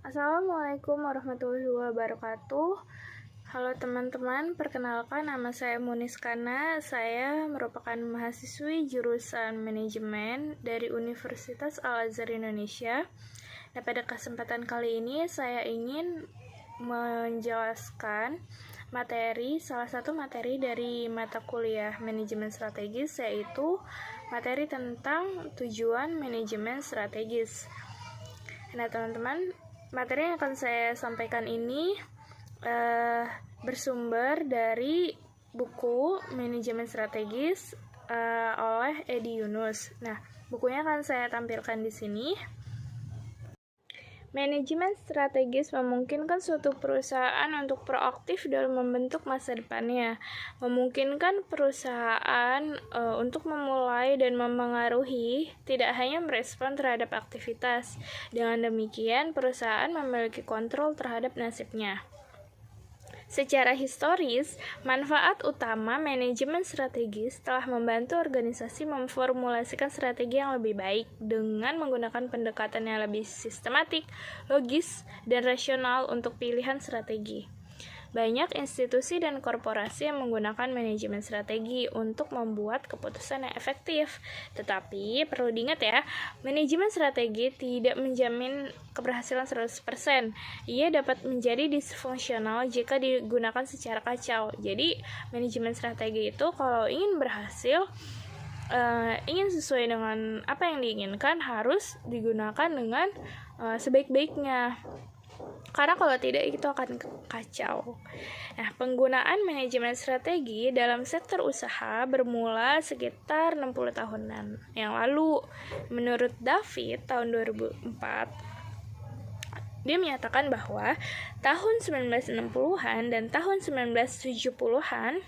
Assalamualaikum warahmatullahi wabarakatuh. Halo teman-teman, perkenalkan nama saya Muniskana. Saya merupakan mahasiswi jurusan manajemen dari Universitas Al-Azhar Indonesia. Nah, pada kesempatan kali ini saya ingin menjelaskan salah satu materi dari mata kuliah manajemen strategis, yaitu materi tentang tujuan manajemen strategis. Nah, teman-teman, materi yang akan saya sampaikan ini bersumber dari buku Manajemen Strategis oleh Edi Yunus. Nah, bukunya akan saya tampilkan di sini. Manajemen strategis memungkinkan suatu perusahaan untuk proaktif dalam membentuk masa depannya, memungkinkan perusahaan untuk memulai dan memengaruhi, tidak hanya merespon terhadap aktivitas. Dengan demikian, perusahaan memiliki kontrol terhadap nasibnya. Secara historis, manfaat utama manajemen strategis telah membantu organisasi memformulasikan strategi yang lebih baik dengan menggunakan pendekatan yang lebih sistematik, logis, dan rasional untuk pilihan strategi. Banyak institusi dan korporasi yang menggunakan manajemen strategi untuk membuat keputusan yang efektif. Tetapi perlu diingat ya, manajemen strategi tidak menjamin keberhasilan 100%. Ia dapat menjadi disfungsional jika digunakan secara kacau. Jadi, manajemen strategi itu kalau ingin berhasil, ingin sesuai dengan apa yang diinginkan, harus digunakan dengan sebaik-baiknya. Karena kalau tidak, itu akan kacau. Nah, penggunaan manajemen strategi dalam sektor usaha bermula sekitar 60 tahunan yang lalu. Menurut David, tahun 2004, dia menyatakan bahwa tahun 1960-an dan tahun 1970-an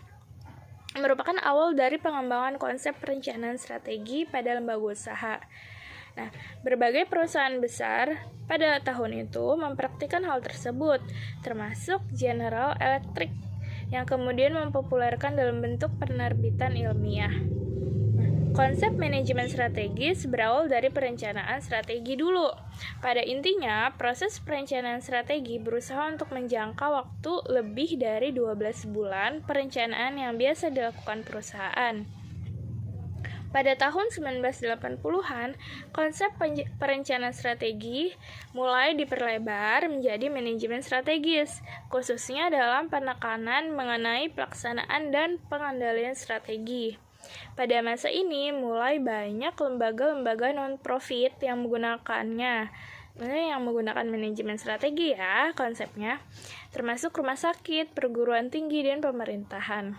merupakan awal dari pengembangan konsep perencanaan strategi pada lembaga usaha. Nah, berbagai perusahaan besar pada tahun itu mempraktikkan hal tersebut, termasuk General Electric, yang kemudian mempopulerkan dalam bentuk penerbitan ilmiah. Konsep manajemen strategis berawal dari perencanaan strategi dulu. Pada intinya, proses perencanaan strategi berusaha untuk menjangka waktu lebih dari 12 bulan perencanaan yang biasa dilakukan perusahaan. Pada tahun 1980-an, konsep perencanaan strategi mulai diperlebar menjadi manajemen strategis, khususnya dalam penekanan mengenai pelaksanaan dan pengendalian strategi. Pada masa ini, mulai banyak lembaga-lembaga non-profit yang menggunakannya. Yang menggunakan manajemen strategi ya konsepnya, termasuk rumah sakit, perguruan tinggi, dan pemerintahan.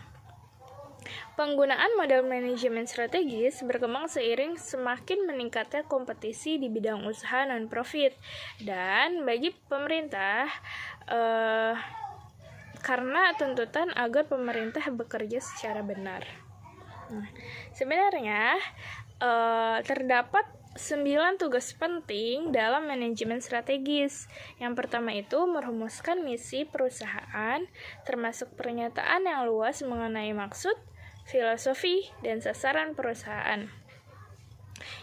Penggunaan model manajemen strategis berkembang seiring semakin meningkatnya kompetisi di bidang usaha non-profit dan bagi pemerintah karena tuntutan agar pemerintah bekerja secara benar. Sebenarnya terdapat 9 tugas penting dalam manajemen strategis. Yang pertama itu merumuskan misi perusahaan, termasuk pernyataan yang luas mengenai maksud, filosofi, dan sasaran perusahaan.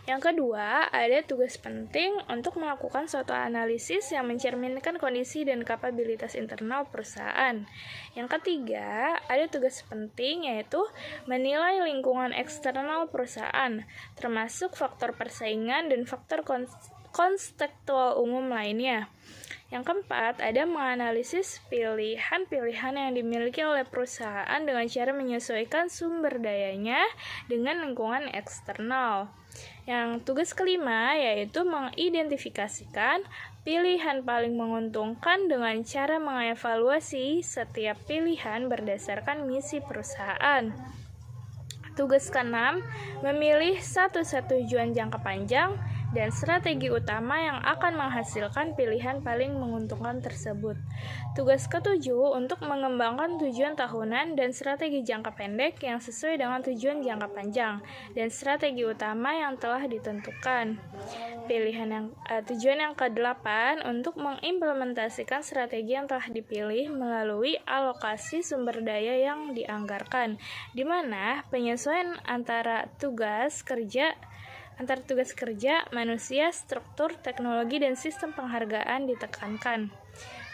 Yang kedua, ada tugas penting untuk melakukan suatu analisis yang mencerminkan kondisi dan kapabilitas internal perusahaan. Yang ketiga, ada tugas penting yaitu menilai lingkungan eksternal perusahaan, termasuk faktor persaingan dan faktor kontekstual umum lainnya. Yang keempat, ada menganalisis pilihan-pilihan yang dimiliki oleh perusahaan dengan cara menyesuaikan sumber dayanya dengan lingkungan eksternal. Yang tugas kelima yaitu mengidentifikasikan pilihan paling menguntungkan dengan cara mengevaluasi setiap pilihan berdasarkan misi perusahaan. Tugas keenam, memilih satu tujuan jangka panjang dan strategi utama yang akan menghasilkan pilihan paling menguntungkan tersebut. Tugas ketujuh, untuk mengembangkan tujuan tahunan dan strategi jangka pendek yang sesuai dengan tujuan jangka panjang dan strategi utama yang telah ditentukan. Tujuan yang ke-8, untuk mengimplementasikan strategi yang telah dipilih melalui alokasi sumber daya yang dianggarkan, di mana penyesuaian antara tugas kerja Antar tugas kerja, manusia, struktur, teknologi, dan sistem penghargaan ditekankan.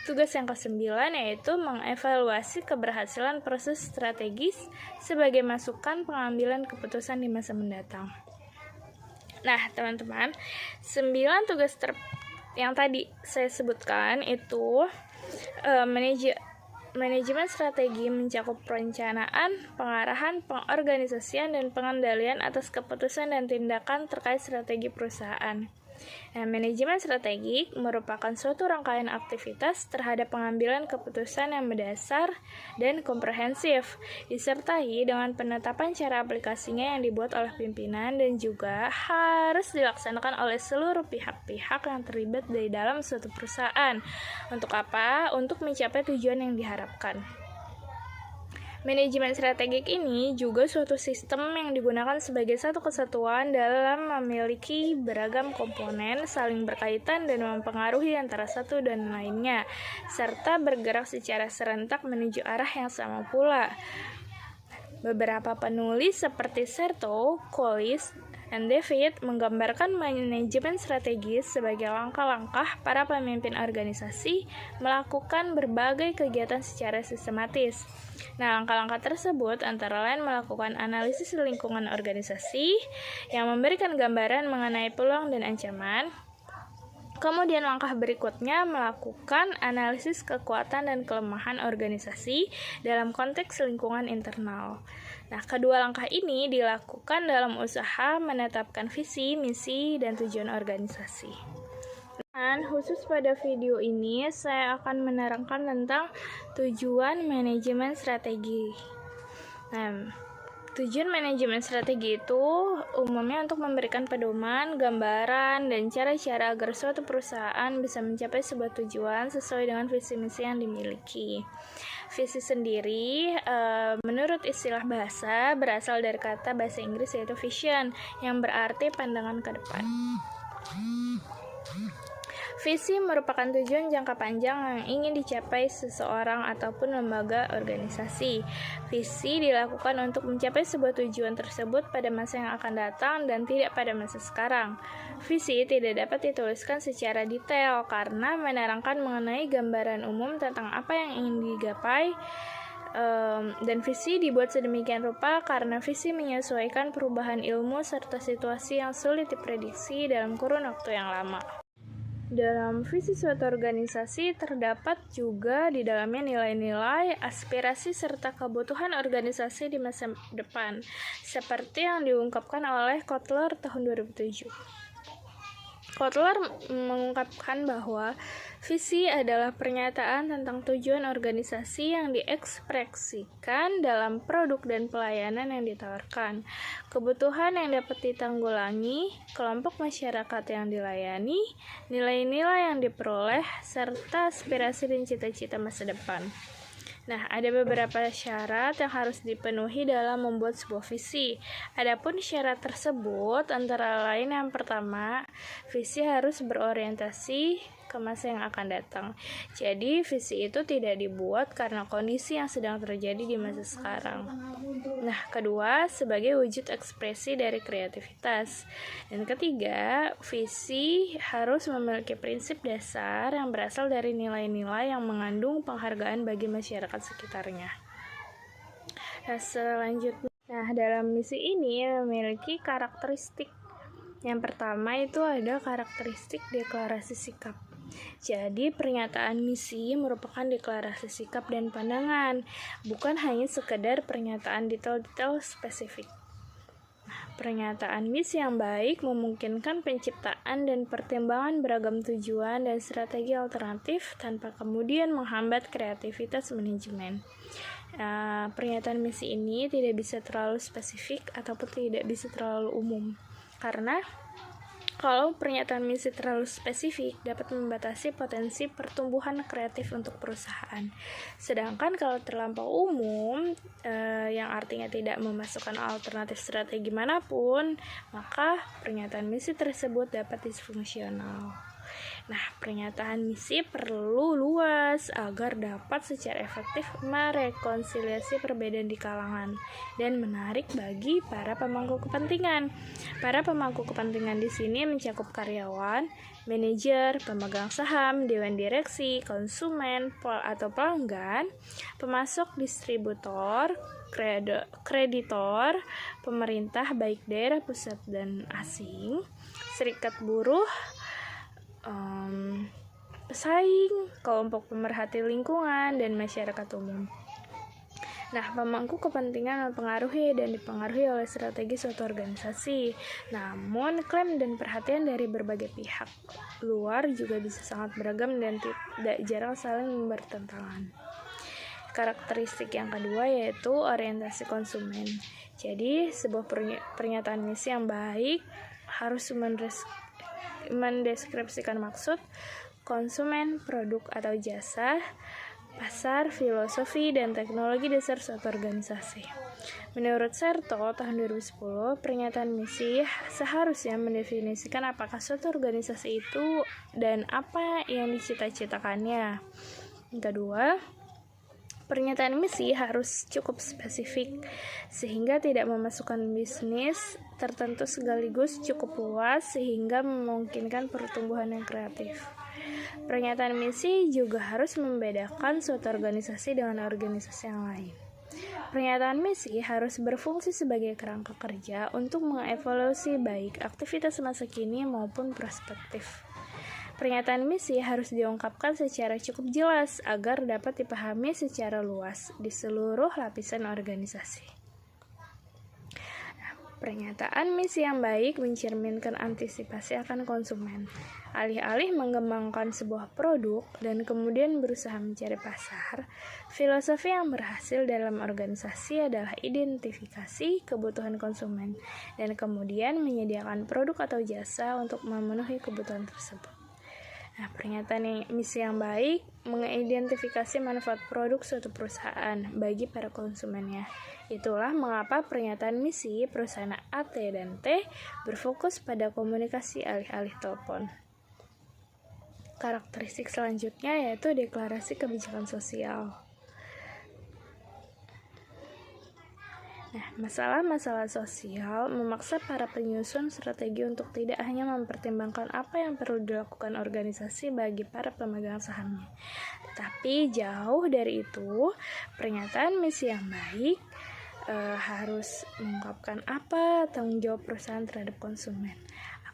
Tugas yang ke-9 yaitu mengevaluasi keberhasilan proses strategis sebagai masukan pengambilan keputusan di masa mendatang. Nah, teman-teman, 9 tugas yang tadi saya sebutkan itu manajemen strategi mencakup perencanaan, pengarahan, pengorganisasian, dan pengendalian atas keputusan dan tindakan terkait strategi perusahaan. Nah, manajemen strategik merupakan suatu rangkaian aktivitas terhadap pengambilan keputusan yang mendasar dan komprehensif, disertai dengan penetapan cara aplikasinya yang dibuat oleh pimpinan dan juga harus dilaksanakan oleh seluruh pihak-pihak yang terlibat di dalam suatu perusahaan. Untuk apa? Untuk mencapai tujuan yang diharapkan. Manajemen strategik ini juga suatu sistem yang digunakan sebagai satu kesatuan dalam memiliki beragam komponen saling berkaitan dan mempengaruhi antara satu dan lainnya, serta bergerak secara serentak menuju arah yang sama pula. Beberapa penulis seperti Serto, Collis, dan David menggambarkan manajemen strategis sebagai langkah-langkah para pemimpin organisasi melakukan berbagai kegiatan secara sistematis. Nah, langkah-langkah tersebut antara lain melakukan analisis lingkungan organisasi yang memberikan gambaran mengenai peluang dan ancaman. Kemudian langkah berikutnya melakukan analisis kekuatan dan kelemahan organisasi dalam konteks lingkungan internal. Nah, kedua langkah ini dilakukan dalam usaha menetapkan visi, misi, dan tujuan organisasi. Dan khusus pada video ini saya akan menerangkan tentang tujuan manajemen strategi. Tujuan manajemen strategi itu umumnya untuk memberikan pedoman, gambaran, dan cara-cara agar suatu perusahaan bisa mencapai sebuah tujuan sesuai dengan visi misi yang dimiliki. Visi sendiri, menurut istilah bahasa, berasal dari kata bahasa Inggris yaitu vision, yang berarti pandangan ke depan. Visi merupakan tujuan jangka panjang yang ingin dicapai seseorang ataupun lembaga organisasi. Visi dilakukan untuk mencapai sebuah tujuan tersebut pada masa yang akan datang dan tidak pada masa sekarang. Visi tidak dapat dituliskan secara detail karena menerangkan mengenai gambaran umum tentang apa yang ingin digapai, dan visi dibuat sedemikian rupa karena visi menyesuaikan perubahan ilmu serta situasi yang sulit diprediksi dalam kurun waktu yang lama. Dalam visi suatu organisasi terdapat juga di dalamnya nilai-nilai, aspirasi, serta kebutuhan organisasi di masa depan, seperti yang diungkapkan oleh Kotler tahun 2007. Kotler mengungkapkan bahwa visi adalah pernyataan tentang tujuan organisasi yang diekspresikan dalam produk dan pelayanan yang ditawarkan, kebutuhan yang dapat ditanggulangi, kelompok masyarakat yang dilayani, nilai-nilai yang diperoleh, serta aspirasi dan cita-cita masa depan. Nah, ada beberapa syarat yang harus dipenuhi dalam membuat sebuah visi. Adapun syarat tersebut antara lain yang pertama, visi harus berorientasi ke masa yang akan datang. Jadi, visi itu tidak dibuat karena kondisi yang sedang terjadi di masa sekarang. Nah, kedua, sebagai wujud ekspresi dari kreativitas. Dan ketiga, visi harus memiliki prinsip dasar yang berasal dari nilai-nilai yang mengandung penghargaan bagi masyarakat sekitarnya. Nah, selanjutnya, dalam misi ini memiliki karakteristik. Yang pertama itu ada karakteristik deklarasi sikap. Jadi, pernyataan misi merupakan deklarasi sikap dan pandangan, bukan hanya sekedar pernyataan detail-detail spesifik. Pernyataan misi yang baik memungkinkan penciptaan dan pertimbangan beragam tujuan dan strategi alternatif tanpa kemudian menghambat kreativitas manajemen. Pernyataan misi ini tidak bisa terlalu spesifik ataupun tidak bisa terlalu umum, karena kalau pernyataan misi terlalu spesifik dapat membatasi potensi pertumbuhan kreatif untuk perusahaan. Sedangkan kalau terlampau umum, yang artinya tidak memasukkan alternatif strategi manapun, maka pernyataan misi tersebut dapat disfungsional. Nah, pernyataan misi perlu luas agar dapat secara efektif merekonsiliasi perbedaan di kalangan dan menarik bagi para pemangku kepentingan. Para pemangku kepentingan di sini mencakup karyawan, manajer, pemegang saham, dewan direksi, konsumen atau pelanggan, pemasok, distributor, kreditor, pemerintah baik daerah, pusat, dan asing, serikat buruh, pesaing, kelompok pemerhati lingkungan, dan masyarakat umum. Nah, pemangku kepentingan mempengaruhi dan dipengaruhi oleh strategi suatu organisasi. Namun, klaim dan perhatian dari berbagai pihak luar juga bisa sangat beragam dan tidak jarang saling bertentangan. Karakteristik yang kedua yaitu orientasi konsumen. Jadi, sebuah pernyataan misi yang baik harus mendeskripsikan maksud, konsumen, produk atau jasa, pasar, filosofi, dan teknologi dasar suatu organisasi. Menurut Serto tahun 2010, pernyataan misi seharusnya mendefinisikan apakah suatu organisasi itu dan apa yang dicita-citakannya. Yang kedua, pernyataan misi harus cukup spesifik sehingga tidak memasukkan bisnis tertentu sekaligus, cukup luas sehingga memungkinkan pertumbuhan yang kreatif. Pernyataan misi juga harus membedakan suatu organisasi dengan organisasi yang lain. Pernyataan misi harus berfungsi sebagai kerangka kerja untuk mengevaluasi baik aktivitas masa kini maupun prospektif. Pernyataan misi harus diungkapkan secara cukup jelas agar dapat dipahami secara luas di seluruh lapisan organisasi. Pernyataan misi yang baik mencerminkan antisipasi akan konsumen. Alih-alih mengembangkan sebuah produk dan kemudian berusaha mencari pasar, filosofi yang berhasil dalam organisasi adalah identifikasi kebutuhan konsumen dan kemudian menyediakan produk atau jasa untuk memenuhi kebutuhan tersebut. Nah, pernyataan misi yang baik mengidentifikasi manfaat produk suatu perusahaan bagi para konsumennya. Itulah mengapa pernyataan misi perusahaan A, T, dan T berfokus pada komunikasi alih-alih telepon. Karakteristik selanjutnya yaitu deklarasi kebijakan sosial. Nah, masalah-masalah sosial memaksa para penyusun strategi untuk tidak hanya mempertimbangkan apa yang perlu dilakukan organisasi bagi para pemegang sahamnya. Tetapi jauh dari itu, pernyataan misi yang baik harus mengungkapkan apa tanggung jawab perusahaan terhadap konsumen,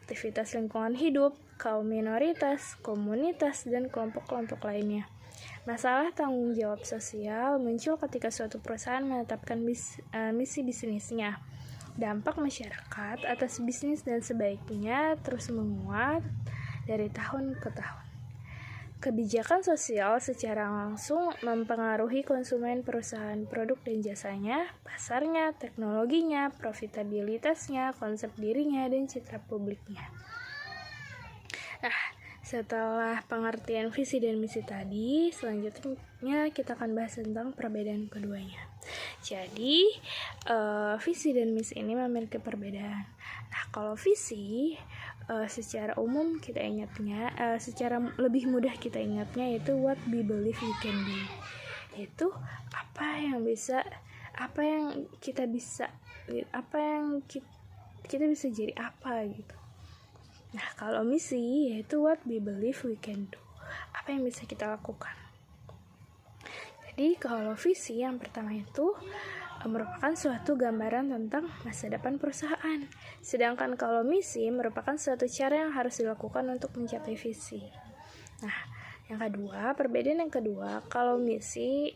aktivitas lingkungan hidup, kaum minoritas, komunitas, dan kelompok-kelompok lainnya. Masalah tanggung jawab sosial muncul ketika suatu perusahaan menetapkan misi bisnisnya. Dampak masyarakat atas bisnis dan sebaiknya terus menguat dari tahun ke tahun. Kebijakan sosial secara langsung mempengaruhi konsumen perusahaan, produk dan jasanya, pasarnya, teknologinya, profitabilitasnya, konsep dirinya, dan citra publiknya. Nah, setelah pengertian visi dan misi tadi, selanjutnya kita akan bahas tentang perbedaan keduanya. Jadi, visi dan misi ini memiliki perbedaan. Nah, kalau visi, secara umum kita ingatnya, secara lebih mudah kita ingatnya yaitu what we believe we can be. Itu apa yang kita bisa jadi apa gitu. Nah, kalau misi yaitu what we believe we can do. Apa yang bisa kita lakukan. Jadi, kalau visi yang pertama itu merupakan suatu gambaran tentang masa depan perusahaan. Sedangkan kalau misi merupakan suatu cara yang harus dilakukan untuk mencapai visi. Nah, perbedaan yang kedua, kalau visi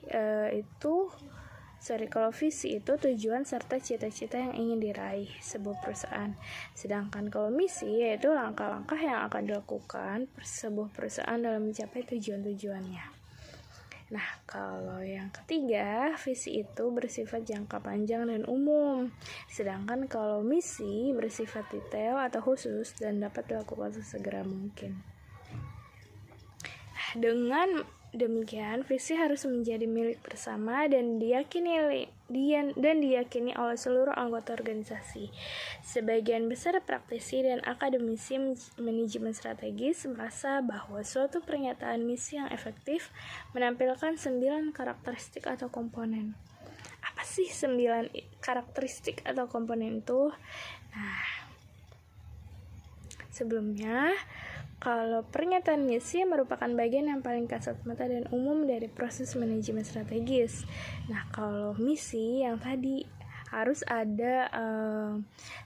itu tujuan serta cita-cita yang ingin diraih sebuah perusahaan. Sedangkan kalau misi yaitu langkah-langkah yang akan dilakukan sebuah perusahaan dalam mencapai tujuan-tujuannya. Nah, kalau yang ketiga, visi itu bersifat jangka panjang dan umum. Sedangkan kalau misi bersifat detail atau khusus dan dapat dilakukan sesegera mungkin. Nah, dengan demikian, visi harus menjadi milik bersama dan diyakini oleh seluruh anggota organisasi. Sebagian besar praktisi dan akademisi manajemen strategis merasa bahwa suatu pernyataan misi yang efektif menampilkan 9 karakteristik atau komponen. Apa sih 9 karakteristik atau komponen itu? Nah, sebelumnya, kalau pernyataan misi merupakan bagian yang paling kasat mata dan umum dari proses manajemen strategis. Nah, kalau misi yang tadi harus ada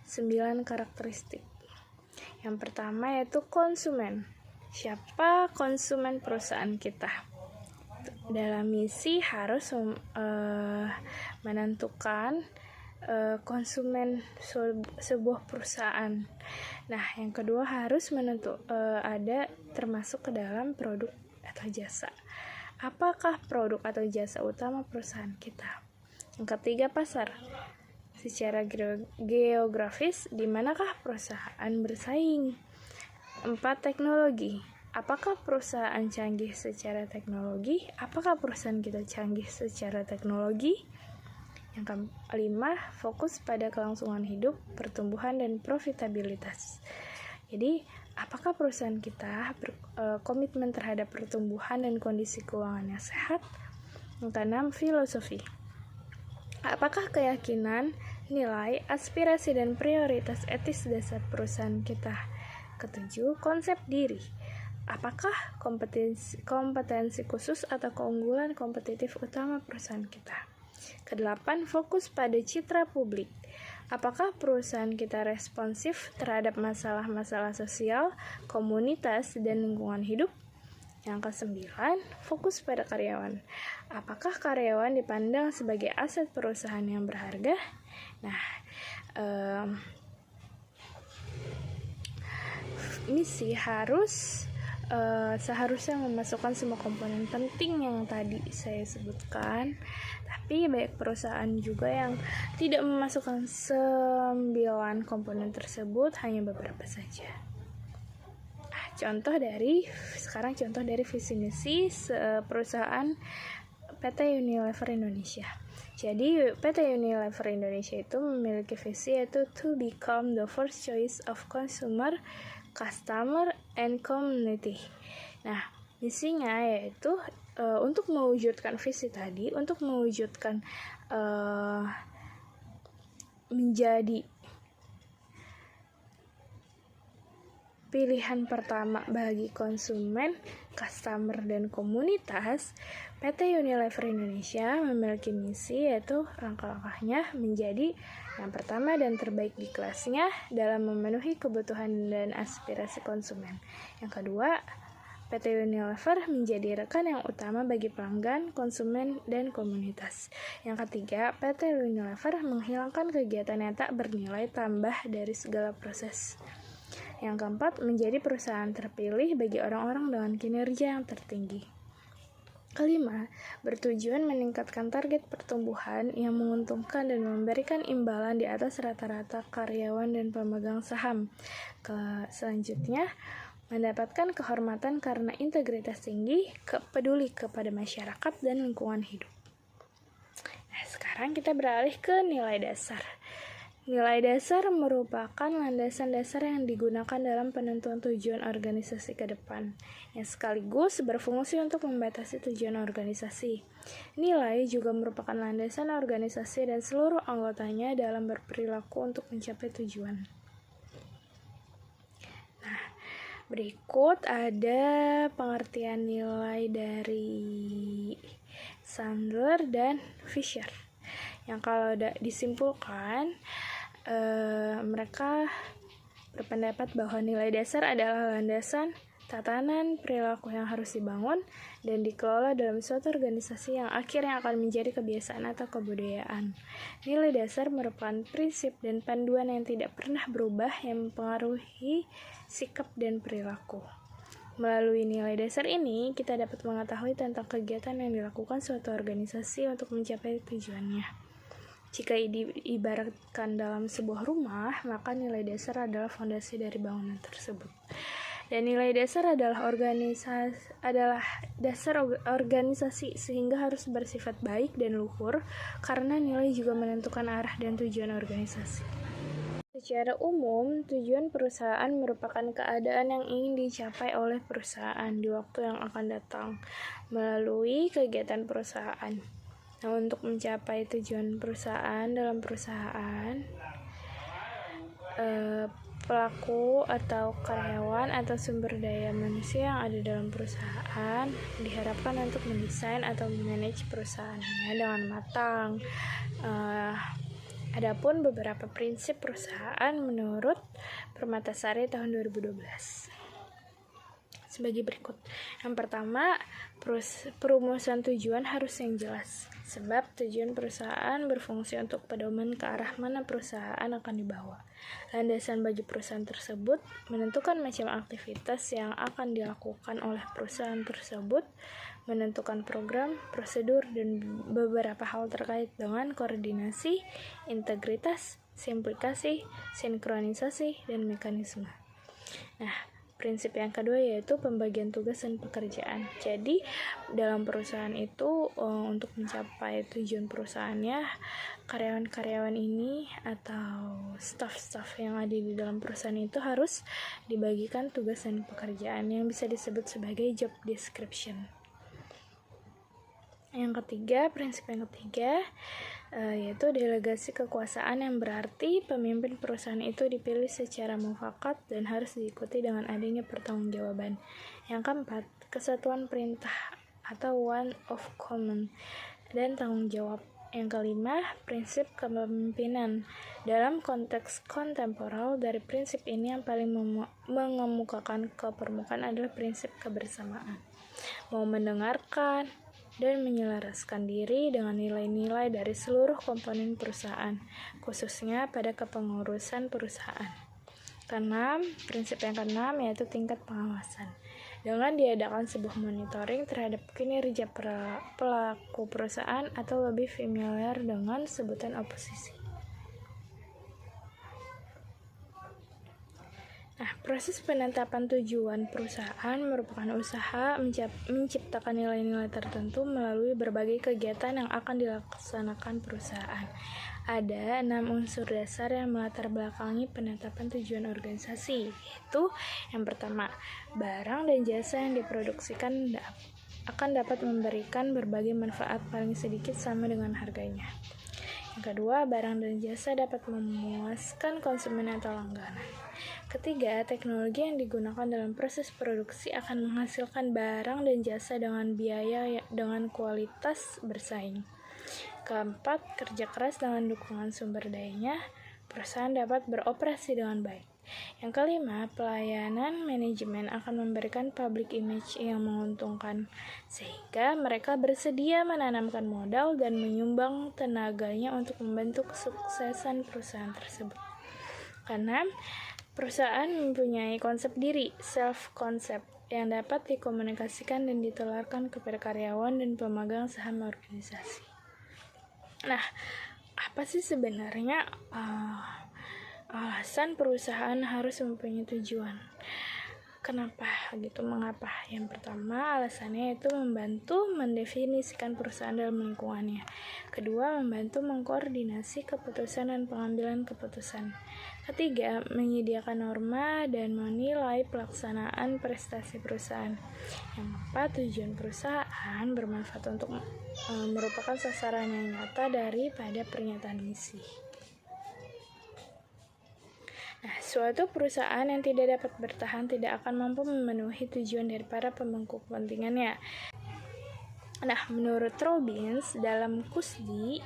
9 karakteristik. Yang pertama yaitu konsumen. Siapa konsumen perusahaan kita? Dalam misi harus menentukan konsumen sebuah perusahaan. Nah, yang kedua harus ada termasuk ke dalam produk atau jasa. Apakah produk atau jasa utama perusahaan kita? Yang ketiga, pasar. Secara geografis, di manakah perusahaan bersaing? 4, teknologi. Apakah perusahaan canggih secara teknologi? Apakah perusahaan kita canggih secara teknologi? Yang kelima, fokus pada kelangsungan hidup, pertumbuhan, dan profitabilitas. Jadi, apakah perusahaan kita berkomitmen terhadap pertumbuhan dan kondisi keuangan yang sehat? Yang keenam, filosofi. Apakah keyakinan, nilai, aspirasi, dan prioritas etis dasar perusahaan kita? Ketujuh, konsep diri. Apakah kompetensi khusus atau keunggulan kompetitif utama perusahaan kita? Kedelapan, fokus pada citra publik. Apakah perusahaan kita responsif terhadap masalah-masalah sosial, komunitas, dan lingkungan hidup? Yang kesembilan, fokus pada karyawan. Apakah karyawan dipandang sebagai aset perusahaan yang berharga? Nah, misi harus seharusnya memasukkan semua komponen penting yang tadi saya sebutkan, tapi banyak perusahaan juga yang tidak memasukkan 9 komponen tersebut, hanya beberapa saja. Contoh dari visi misi perusahaan PT Unilever Indonesia. Jadi PT Unilever Indonesia itu memiliki visi yaitu to become the first choice of consumer, customer, and community. Nah, misinya yaitu untuk mewujudkan visi tadi, untuk mewujudkan menjadi pilihan pertama bagi konsumen, customer, dan komunitas. PT Unilever Indonesia memiliki misi yaitu langkah-langkahnya menjadi yang pertama dan terbaik di kelasnya dalam memenuhi kebutuhan dan aspirasi konsumen. Yang kedua, PT Unilever menjadi rekan yang utama bagi pelanggan, konsumen, dan komunitas. Yang ketiga, PT Unilever menghilangkan kegiatan yang tak bernilai tambah dari segala proses. Yang keempat, menjadi perusahaan terpilih bagi orang-orang dengan kinerja yang tertinggi. Kelima, bertujuan meningkatkan target pertumbuhan yang menguntungkan dan memberikan imbalan di atas rata-rata karyawan dan pemegang saham. Selanjutnya, mendapatkan kehormatan karena integritas tinggi, peduli kepada masyarakat, dan lingkungan hidup. Nah, sekarang kita beralih ke nilai dasar. Nilai dasar merupakan landasan dasar yang digunakan dalam penentuan tujuan organisasi ke depan, yang sekaligus berfungsi untuk membatasi tujuan organisasi. Nilai juga merupakan landasan organisasi dan seluruh anggotanya dalam berperilaku untuk mencapai tujuan. Nah, berikut ada pengertian nilai dari Sandler dan Fisher, yang kalau disimpulkan, mereka berpendapat bahwa nilai dasar adalah landasan tatanan perilaku yang harus dibangun dan dikelola dalam suatu organisasi yang akhirnya akan menjadi kebiasaan atau kebudayaan. Nilai dasar merupakan prinsip dan panduan yang tidak pernah berubah yang mempengaruhi sikap dan perilaku. Melalui nilai dasar ini, kita dapat mengetahui tentang kegiatan yang dilakukan suatu organisasi untuk mencapai tujuannya. Jika diibaratkan dalam sebuah rumah, maka nilai dasar adalah fondasi dari bangunan tersebut. Dan nilai dasar adalah dasar organisasi, sehingga harus bersifat baik dan luhur, karena nilai juga menentukan arah dan tujuan organisasi. Secara umum, tujuan perusahaan merupakan keadaan yang ingin dicapai oleh perusahaan di waktu yang akan datang melalui kegiatan perusahaan. Nah, untuk mencapai tujuan perusahaan dalam perusahaan, pelaku atau karyawan atau sumber daya manusia yang ada dalam perusahaan diharapkan untuk mendesain atau memanage perusahaannya dengan matang. Adapun beberapa prinsip perusahaan menurut Permatasari tahun 2012 sebagai berikut. Yang pertama, perumusan tujuan harus yang jelas, sebab tujuan perusahaan berfungsi untuk pedoman ke arah mana perusahaan akan dibawa. Landasan bagi perusahaan tersebut menentukan macam aktivitas yang akan dilakukan oleh perusahaan tersebut, menentukan program, prosedur, dan beberapa hal terkait dengan koordinasi, integritas, simplifikasi, sinkronisasi, dan mekanisme. Nah, prinsip yang kedua yaitu pembagian tugas dan pekerjaan. Jadi, dalam perusahaan itu untuk mencapai tujuan perusahaannya, karyawan-karyawan ini atau staff-staff yang ada di dalam perusahaan itu harus dibagikan tugas dan pekerjaan yang bisa disebut sebagai job description. Prinsip yang ketiga yaitu delegasi kekuasaan, yang berarti pemimpin perusahaan itu dipilih secara mufakat dan harus diikuti dengan adanya pertanggungjawaban. Yang keempat, kesatuan perintah atau one of command dan tanggung jawab. Yang kelima, prinsip kepemimpinan. Dalam konteks kontemporer, dari prinsip ini yang paling mengemukakan ke permukaan adalah prinsip kebersamaan. Mau mendengarkan dan menyelaraskan diri dengan nilai-nilai dari seluruh komponen perusahaan, khususnya pada kepengurusan perusahaan. Prinsip yang keenam yaitu tingkat pengawasan. Dengan diadakan sebuah monitoring terhadap kinerja pelaku perusahaan atau lebih familiar dengan sebutan oposisi. Nah, proses penetapan tujuan perusahaan merupakan usaha menciptakan nilai-nilai tertentu melalui berbagai kegiatan yang akan dilaksanakan perusahaan. Ada 6 unsur dasar yang melatar belakangi penetapan tujuan organisasi, yaitu yang pertama, barang dan jasa yang diproduksikan akan dapat memberikan berbagai manfaat paling sedikit sama dengan harganya. Yang kedua, barang dan jasa dapat memuaskan konsumen atau langganan. Ketiga, teknologi yang digunakan dalam proses produksi akan menghasilkan barang dan jasa dengan biaya dengan kualitas bersaing. Keempat, kerja keras dengan dukungan sumber dayanya, perusahaan dapat beroperasi dengan baik. Yang kelima, pelayanan manajemen akan memberikan public image yang menguntungkan, sehingga mereka bersedia menanamkan modal dan menyumbang tenaganya untuk membantu kesuksesan perusahaan tersebut. Keenam, perusahaan mempunyai konsep diri, self-concept, yang dapat dikomunikasikan dan ditularkan kepada karyawan dan pemegang saham organisasi. Nah, apa sih sebenarnya alasan perusahaan harus mempunyai tujuan? Kenapa gitu? Mengapa? Yang pertama, alasannya itu membantu mendefinisikan perusahaan dalam lingkungannya. Kedua, membantu mengkoordinasi keputusan dan pengambilan keputusan. Ketiga, menyediakan norma dan menilai pelaksanaan prestasi perusahaan. Yang keempat, tujuan perusahaan bermanfaat untuk merupakan sasaran yang nyata daripada pernyataan misi. Nah, suatu perusahaan yang tidak dapat bertahan tidak akan mampu memenuhi tujuan dari para pemangku kepentingannya. Nah, menurut Robbins dalam Kusdi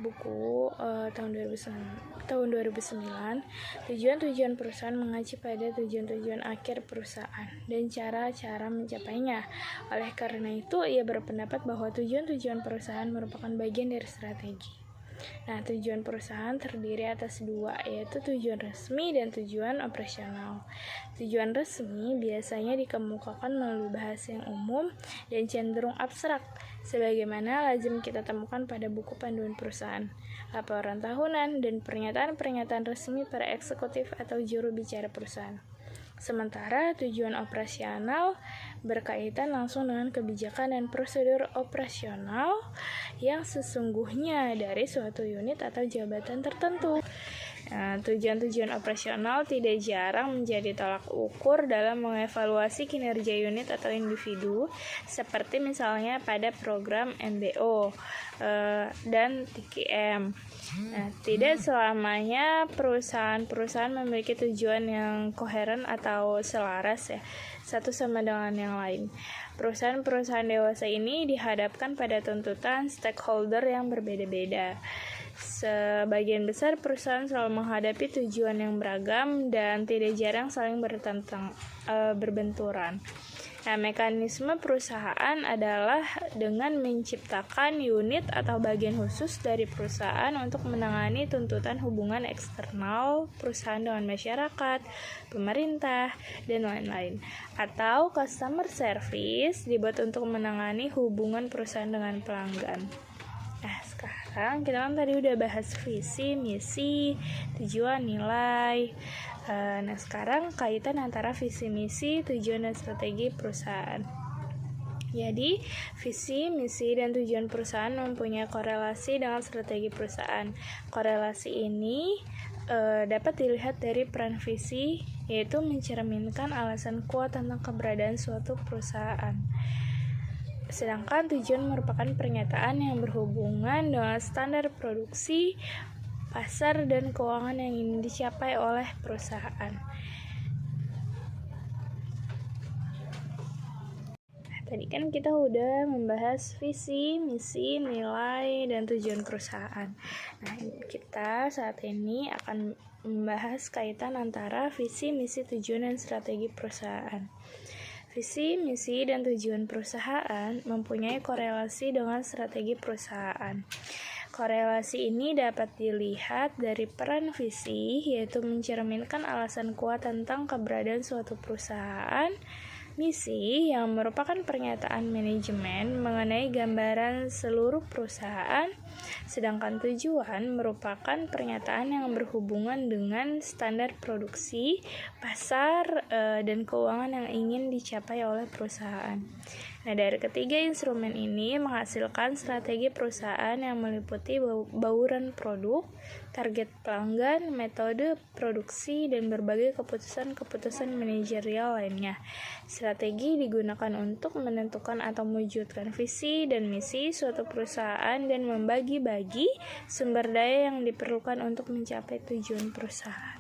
buku tahun 2009, tujuan-tujuan perusahaan mengacu pada tujuan-tujuan akhir perusahaan dan cara-cara mencapainya. Oleh karena itu, ia berpendapat bahwa tujuan-tujuan perusahaan merupakan bagian dari strategi. Nah, tujuan perusahaan terdiri atas 2, yaitu tujuan resmi dan tujuan operasional. Tujuan resmi biasanya dikemukakan melalui bahasa yang umum dan cenderung abstrak, sebagaimana lazim kita temukan pada buku panduan perusahaan, laporan tahunan, dan pernyataan-pernyataan resmi para eksekutif atau juru bicara perusahaan. Sementara tujuan operasional berkaitan langsung dengan kebijakan dan prosedur operasional yang sesungguhnya dari suatu unit atau jabatan tertentu. Tujuan-tujuan operasional tidak jarang menjadi tolak ukur dalam mengevaluasi kinerja unit atau individu, seperti misalnya pada program MBO dan TKM. Tidak selamanya perusahaan-perusahaan memiliki tujuan yang koheren atau selaras ya, satu sama dengan yang lain. Perusahaan-perusahaan dewasa ini dihadapkan pada tuntutan stakeholder yang berbeda-beda. Sebagian besar perusahaan selalu menghadapi tujuan yang beragam dan tidak jarang saling berbenturan. Mekanisme perusahaan adalah dengan menciptakan unit atau bagian khusus dari perusahaan untuk menangani tuntutan hubungan eksternal perusahaan dengan masyarakat, pemerintah, dan lain-lain. Atau customer service dibuat untuk menangani hubungan perusahaan dengan pelanggan. Sekarang kita kan tadi udah bahas visi, misi, tujuan, nilai. Sekarang kaitan antara visi, misi, tujuan, dan strategi perusahaan. Jadi, visi, misi, dan tujuan perusahaan mempunyai korelasi dengan strategi perusahaan. Korelasi ini dapat dilihat dari peran visi, yaitu mencerminkan alasan kuat tentang keberadaan suatu perusahaan. Sedangkan tujuan merupakan pernyataan yang berhubungan dengan standar produksi, pasar, dan keuangan yang ingin dicapai oleh perusahaan. Tadi kan kita udah membahas visi, misi, nilai, dan tujuan perusahaan. Kita saat ini akan membahas kaitan antara visi, misi, tujuan, dan strategi perusahaan. Visi, misi, dan tujuan perusahaan mempunyai korelasi dengan strategi perusahaan. Korelasi ini dapat dilihat dari peran visi, yaitu mencerminkan alasan kuat tentang keberadaan suatu perusahaan. Misi, yang merupakan pernyataan manajemen mengenai gambaran seluruh perusahaan, sedangkan tujuan merupakan pernyataan yang berhubungan dengan standar produksi, pasar, dan keuangan yang ingin dicapai oleh perusahaan. Dari ketiga instrumen ini menghasilkan strategi perusahaan yang meliputi bauran produk, target pelanggan, metode produksi, dan berbagai keputusan-keputusan manajerial lainnya. Strategi digunakan untuk menentukan atau mewujudkan visi dan misi suatu perusahaan dan membagi-bagi sumber daya yang diperlukan untuk mencapai tujuan perusahaan.